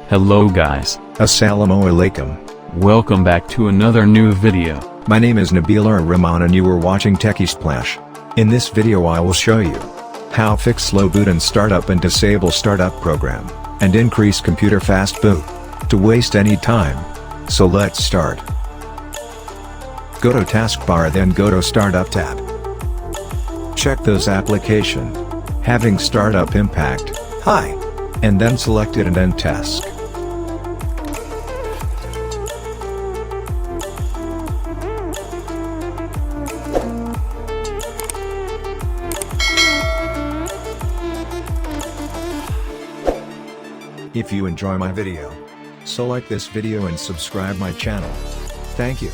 Hello guys. Assalamu-Alaikum. Welcome back to another new video. My name is Nabila Rahman and you are watching Techy Splash. In this video I will show you how fix slow boot and startup and disable startup program, and increase computer fast boot. To waste any time. So let's start. Go to taskbar, then go to startup tab. Check those application having startup impact high, and then select it and end task. If you enjoy my video, so like this video and subscribe my channel. Thank you.